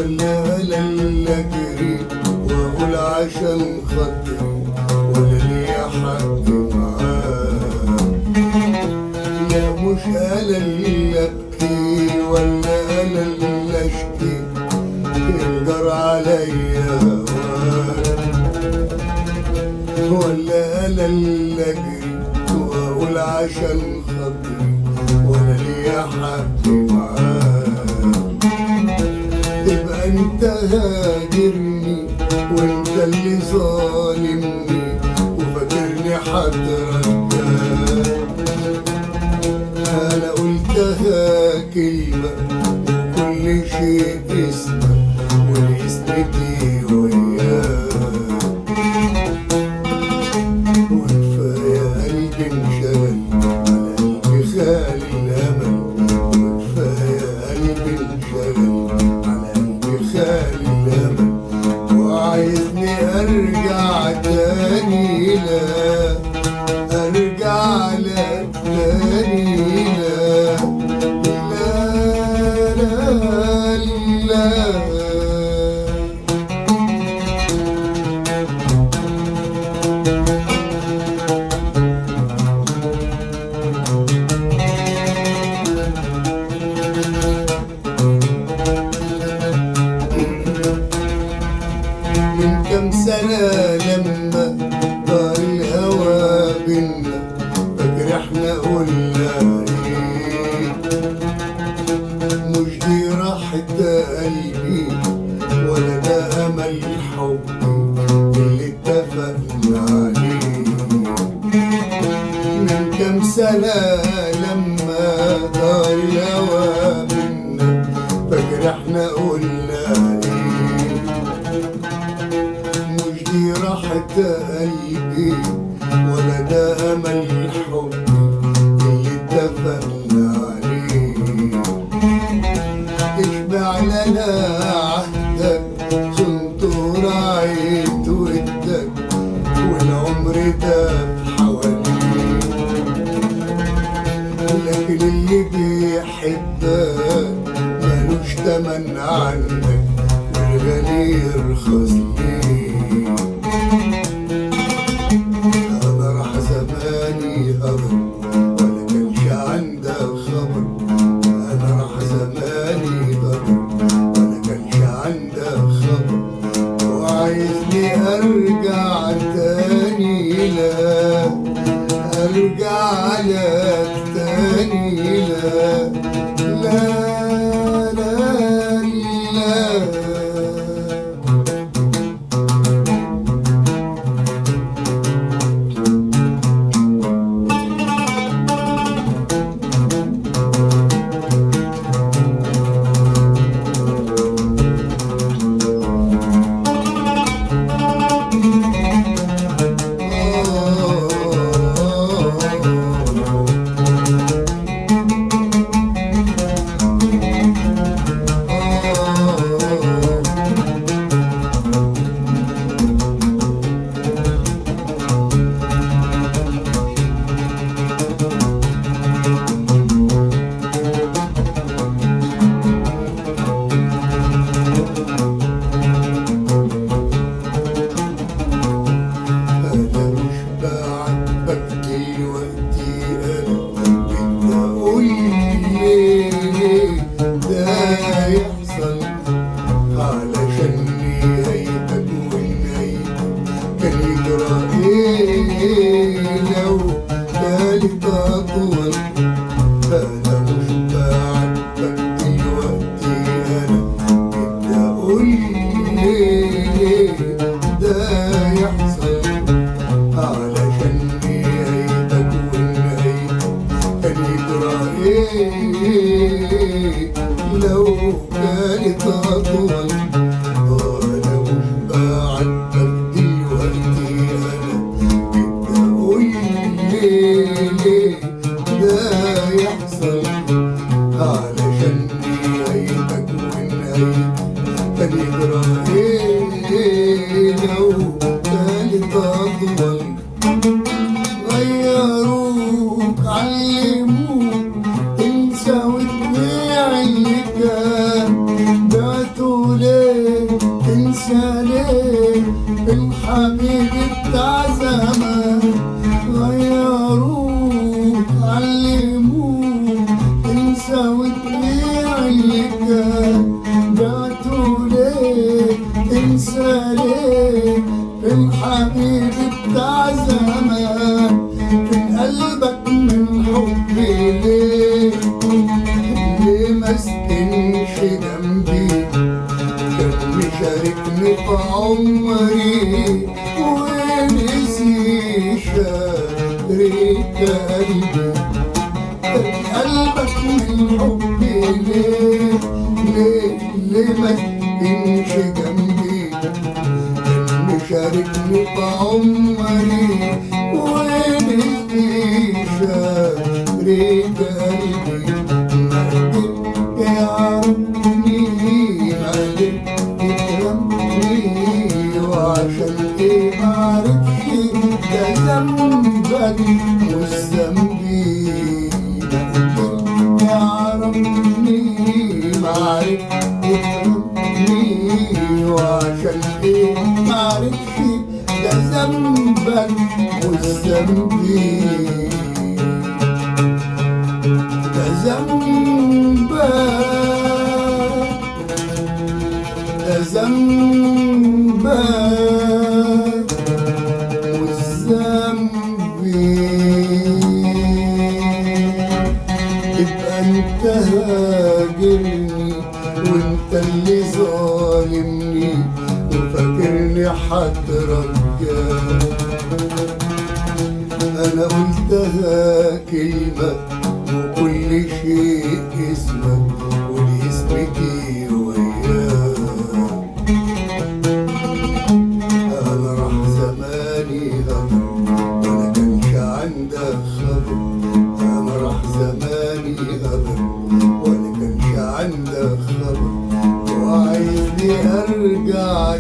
ولا انا اجري واقول عشان خاطري ولا ليا حق معاه. لا مش انا اللي ابكي ولا انا اللي اشكي يقدر عليا ولا انا اللي اجري واقول عشان خاطري ولا ليا حق معاه. تبقى انت هاجرني وانت اللي ظالمني وفاكرني هترجع. انا قلتها كلمة وكل شيء اسمك ونسبتي وياك. وكفاية قلبي انشغل على قلبي خالي الامل. وكفاية قلبي انشغل على قلبي خالي الامل. وعايزني ارجع تاني لا ارجع لك تاني لا لا لا لا. من كم سنة لما دار الهوى بينا فاكر احنا قلنا ايه. مش دي راحة قلبي ولا ده امل حبي اللي اتفقنا عليه. من كم سنة لما دار الهوى بينا فاكر احنا قلنا ايه. مش دي راحة قلبي ولا ده امل حبي اللي اتفقنا عليه. اشبع لنا عهدك صنت وراعيت ودك والعمر داب حواليك. لكن اللي بيحبك ملوش تمن عنك والغالي يرخص ليك. انا راح زماني هضر ولا كانش عندك خبر. انا راح زماني هضر ولا كانش عندك خبر. وعايزني ارجع تاني لا ارجع لك تاني لا لا لا لا. علشان نهايتك ونهايتك كان يجرى ايه لو كانت اطول. انا مش بعاتبك دلوقتي انا بدي اقول ليه ده يحصل. علشان نهايتك ونهايتك كان يجرى ايه لو كانت اطول. انا مش بعاتبك دلوقتي انا بدي اقول ليه ده يحصل. علشان نهايتك ونهايتك كان يجرى ايه لو كانت اطول. غيروك علموك تنسى وتبيع اللي كان بعته ليه تنسى ليه الحبيب بتاع زمان؟ غيروك علموك تنسى وتبيع اللي كان. بعتوا ليه تنسى ليه الحبيب بتاع زمان؟ في قلبك من حبي ليه؟ ليه ما سكنش جنبي؟ كان مشاركني في عمري ونسي شارك قلبي. كان قلبك من حبي ليه؟ ليه ما سكنش جنبي؟ كان مشاركني في عمري ونسي شارك قلبي. وعشان ايه معرفش ده ذنبك مش ذنبي؟ يعرفني معرفش يفهمني، وعشان ايه معرفش ده ذنبك مش ذنبي؟ ده ذنبك، ده ذنبك مش ذنبي. يبقى انت هاجرني وانت اللي ظالمني وفاكرني هترجاك. انا قلتها كلمة وكل شيء اسمك ولاسمك وياك. انا راح زماني هضر ولا كانش عندك خبر. انا راح زماني هضر ولا كانش عندك خبر، وعايزني ارجع